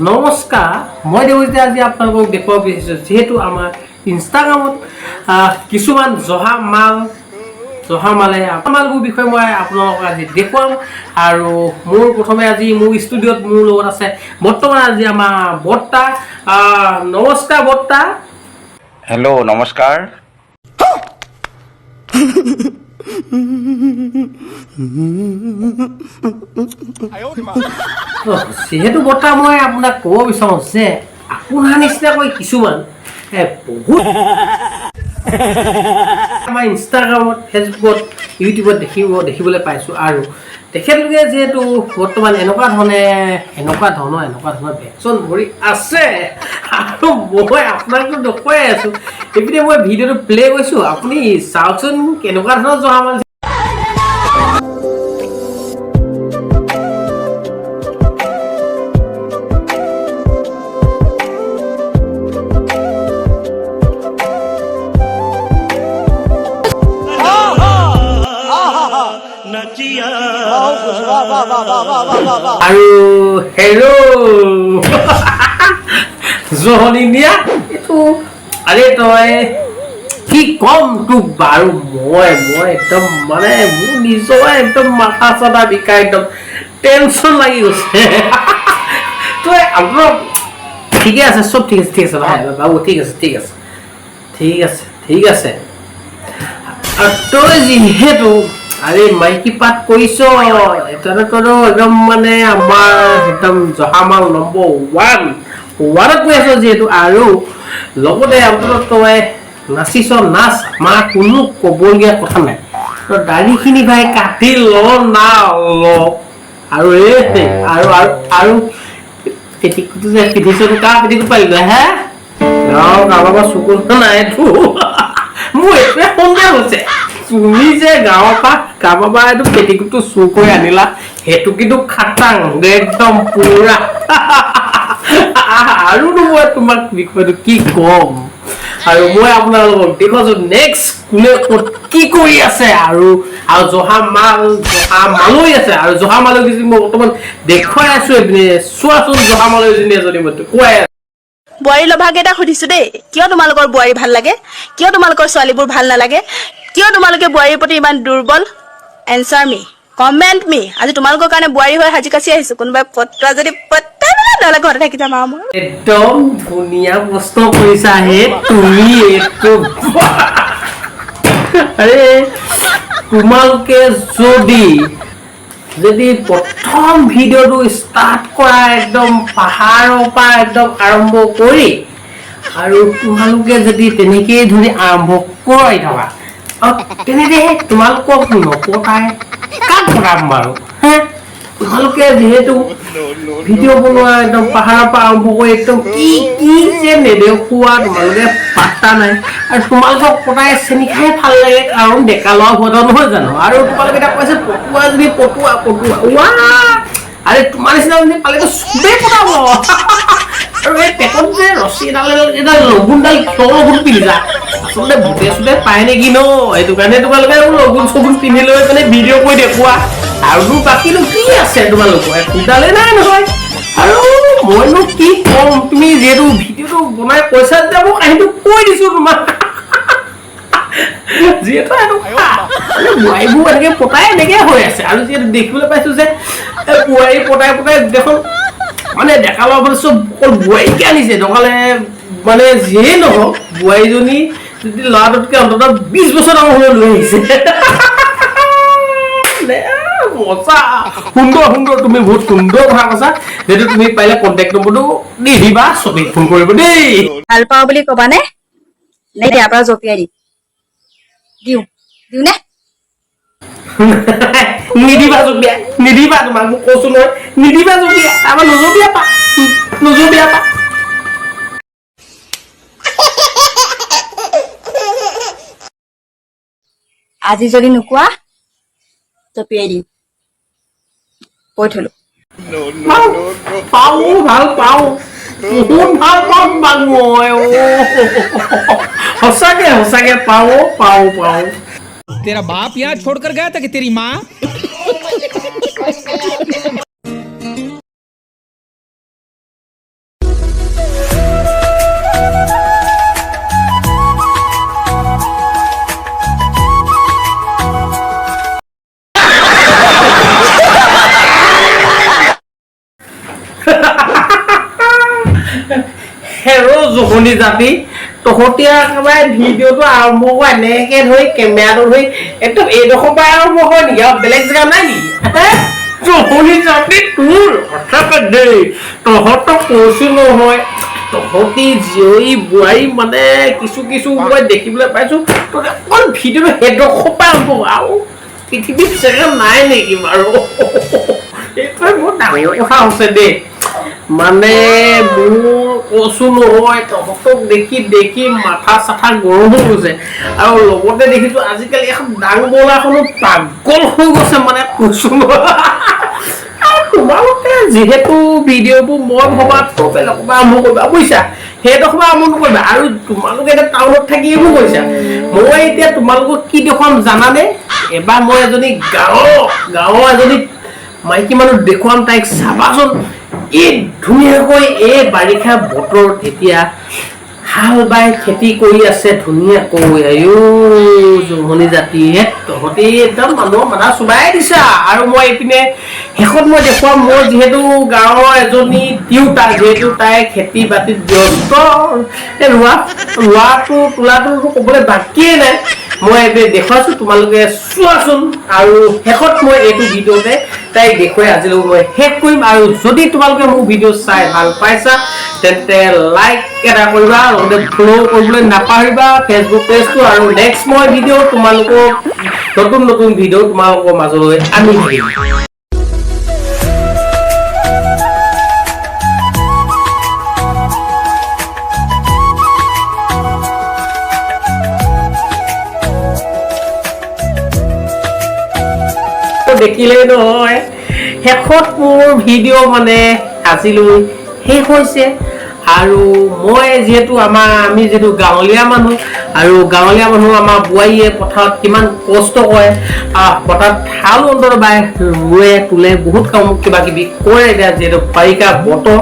নমস্কাৰ মই দেৱজিতে আজি আপোনালোকক দেখুৱাব বিচাৰিছোঁ যেহেতু আমাৰ ইনষ্টাগ্ৰামত কিছুমান জহা মালবোৰ বিষয়ে মই আপোনালোকক আজি দেখুৱাম আৰু মোৰ প্ৰথমে আজি মোৰ ষ্টুডিঅ'ত মোৰ লগত আছে বৰ্তমান আজি আমাৰ বৰ্তা নমস্কাৰ বৰ্তা হেল্ল' নমস্কাৰ যেহেতু বৰ্তা মই আপোনাক ক'ব বিচাৰোঁ যে আপোনাৰ নিচিনাকৈ কিছুমান বহুত আমাৰ ইনষ্টাগ্ৰামত ফেচবুকত ইউটিউবত দেখিবলৈ পাইছোঁ আৰু তেখেতলোকে যিহেতু বৰ্তমান এনেকুৱা ধৰণৰ ভেকচন ভৰি আছে আৰু মই আপোনাকতো দেখুৱাই আছোঁ এইপিনে মই ভিডিঅ'টো প্লে' কৰিছোঁ আপুনি চাওকচোন কেনেকুৱা ধৰণৰ জহা মাল আৰু হেল্ল' জহনি নিয়া এইটো আৰে তই কি কম তোক বাৰু মই একদম মানে মোৰ নিজৰ একদম মাথা চাথা বিষাই একদম টেনশ্যন লাগি গৈছে তই আপোনাৰ ঠিকে আছে চব ঠিক আছে বাবু ঠিক আছে তই যিহেতু আরে মাইকি পাত কইছ এটারে তো একদম মানে আমার একদম জহামাল নম্বর 1 কই আছো যেহেতু আৰু লগতে আপোনাৰ তই নাচিছ নাচ মা কোনো কবলগীয়া কথা নাই তো দাড়িখিনি ভাই কাটি ল না ল আৰু আৰু পেটিকুটো যে পিন্ধিছ কা পেটিকুট পাৰিলে হে গাঁও কাৰোবাৰ চকুৰ নাই তো মোৰ এতিয়া সন্দেহ হৈছে তুমি যে গাঁৱৰ পৰা কাৰোবাৰ এইটো পেটিকুটটো চুৰ কৰি আনিলা সেইটো কিন্তু খাটাং একদম পুৰা আৰু মই তোমাক বিষয়টো কি ক'ম আৰু মই আপোনালোকক দেখুৱাইছোঁ নেক্সট কোনে ক'ত কি কৰি আছে আৰু জহা মালৈ আছে আৰু জহা মালৈ মই বৰ্তমান দেখুৱাই আছোঁ এইপিনে চোৱাচোন জহা মালৈজনী এজনী মই কোৱাই বোৱাৰী লভাকেইটা সুধিছো দেই কিয় তোমালোকৰ বোৱাৰী ভাল লাগে কিয় তোমালোকৰ ছোৱালীবোৰ ভাল নালাগে কিয় তোমালোকে বোৱাৰীৰ প্ৰতি ইমান দুৰ্বল এনসাৰ মি কমেন্ট মি আজি তোমালোকৰ কাৰণে বোৱাৰী হৈ হাজি কাছি আহিছো কোনোবাই পত্ৰা যদি পত্তা নহলে ঘৰতে থাকি যাম আৰু মই একদম ধুনীয়া প্ৰশ্ন কৰিছা হে তুমি এইটো আৰে তোমালোকে যদি প্ৰথম ভিডিঅ'টো ষ্টাৰ্ট কৰা একদম পাহাৰৰ পৰা একদম আৰম্ভ কৰি আৰু তোমালোকে যদি তেনেকেই ধৰি আৰম্ভ কৰি থকা তেনেদৰে তোমালোকক নপতাই কাক পতাম বাৰু হে তোমালোকে যিহেতু ভিডিঅ' বনোৱা একদম পাহাৰৰ পৰা আৰম্ভ কৰি একদম কি যে নেদেখুওৱা তোমালোকে পাত্তা নাই আৰু তোমালোকক পতাই চেনি খাই ভাল লাগে কাৰণ ডেকা ল'ৰা হোৱা নহয় জানো আৰু তোমালোকে এতিয়া কৈছে পটুৱা আৰে তোমাৰ নিচিনা যদি পালেতো চবেই পতাব আৰু এই পেটত যে ৰছী এডাল লগুণডাল লগুণ পিন্ধা আচলতে ভূতে চুতে পায় নেকি ন সেইটো কাৰণে তোমালোকে লগুণ চগুণ পিন্ধি লৈ মানে ভিডিঅ' কৰি দেখুওৱা আৰু বাকীনো কি আছে তোমালোকৰ একোডালে নাই নহয় আৰু মইনো কি ক'ম তুমি যিহেতু ভিডিঅ'টো বনাই কৈছা যেতিয়া মই কাহিনীটো কৈ দিছোঁ তোমাক যিহেতু বোৱাৰীবোৰ এনেকে পতাই এনেকে হৈ আছে আৰু যিহেতু দেখিবলৈ পাইছোঁ যে বোৱাৰী পতাই দেখোন মানে ডেকা ল'ৰা চব অকল বোৱাৰীকে আনিছে নহ'লে মানে যিয়েই নহওক বোৱাৰীজনী যদি ল'ৰাটোতকৈ অন্ততঃ 20 বছৰ ডাঙৰ হ'লেও লৈ আহিছে মজা সুন্দৰ তুমি বহুত সুন্দৰ কথা কৈছা যেহেতু তুমি পাৰিলে কণ্টেক্ট নম্বৰটো দি দিবা চবেই ফোন কৰিব দেই ভাল পাওঁ বুলি ক'বানে নে ইয়াৰ পৰা জপিয়াই দিওঁ নে নিদিবা তোমাক মোক কৈছো নহয় নিদিবা জপিয়া আমাৰ নজপিয়া পা আজি যদি নোকোৱা জপিয়াই দিম কৈ থলো ভাল পাওঁ বহুত ভাল পাওঁ তোমাক মই সঁচাকে পাওঁ तेरा बाप यहाँ छोड़कर गया था कि तेरी माँ জহনি জাতি তহঁতি একেবাৰে ভিডিঅ'টো আৰম্ভ কৰা এনেকে ধৰি কেমেৰাটো ধৰি একদম এইডোখৰ পৰা আৰম্ভ হয় নেকি আৰু বেলেগ জেগা নাই নেকি জহনি জাতি তোৰ সঁচাকে দেই তহঁতক কৈছো নহয় তহঁতি জীয়ৰী বোৱাৰী মানে কিছু মই দেখিবলৈ পাইছো তহঁতে অকল ভিডিঅ'টো সেইডোখৰ পৰা আৰম্ভ আৰু পৃথিৱীত জেগা নাই নেকি বাৰু এইটোৱে বহুত ডাঙৰ কথা হৈছে দেই মানে মোৰ কৈছো নহয় তহঁতক দেখি মাথা চাথা গৰম হৈ গৈছে আৰু লগতে দেখিছো আজিকালি এখন ডাং বলাখনো পাগল হৈ গৈছে মানে কৈছো তোমালোকে যিহেতু ভিডিঅ'টো মই ভবাত বেলেগৰ পৰা আৰম্ভ কৰিবা বুজিছা সেইডোখৰ পৰা আৰম্ভ নকৰিবা আৰু তোমালোকে এতিয়া টাউনত থাকি এইবোৰ কৰিছা মই এতিয়া তোমালোকক কি দেখুৱাম জানানে এবাৰ মই এজনী গাঁৱৰ এজনী মাইকী মানুহ দেখুৱাম তাইক চাবাচোন কি ধুনীয়াকৈ এই বাৰিষা বতৰত এতিয়া হাল বাই খেতি কৰি আছে ধুনীয়াকৈ আয়ো জহনি জাতি তহঁতি একদম মানুহৰ মাথা চুবাই দিছা আৰু মই এইপিনে শেষত মই দেখুৱাম মই যিহেতু গাঁৱৰ এজনী তিৰোতা যিহেতু তাই খেতি বাতিত ব্যস্ত ৰোৱাটো তোলাটো ক'বলৈ বাকীয়ে নাই মই এইটো দেখুৱাইছো তোমালোকে চোৱাচোন আৰু শেষত মই এইটো ভিডিঅ'তে তাইক দেখুৱাই আজিলৈ মই শেষ কৰিম আৰু যদি তোমালোকে মোৰ ভিডিঅ' চাই ভাল পাইছা তেন্তে লাইক এটা কৰিবা লগতে ফ'ল' কৰিবলৈ নাপাহৰিবা ফেচবুক পেজটো আৰু নেক্সট মই ভিডিঅ' তোমালোকক নতুন ভিডিঅ' তোমালোকৰ মাজলৈ আনি থাকিম দেখিলেই নহয় শেষত মোৰ ভিডিঅ' মানে আজিলৈ শেষ হৈছে আৰু মই যিহেতু আমি যিহেতু গাঁৱলীয়া মানুহ আৰু গাঁৱলীয়া মানুহ আমাৰ বোৱাৰীয়ে পথাৰত কিমান কষ্ট কৰে পথাৰত হাল বাই ৰুৱে তোলে বহুত কাম কিবা কিবি কৰে এতিয়া যিহেতু বাৰিষা বতৰ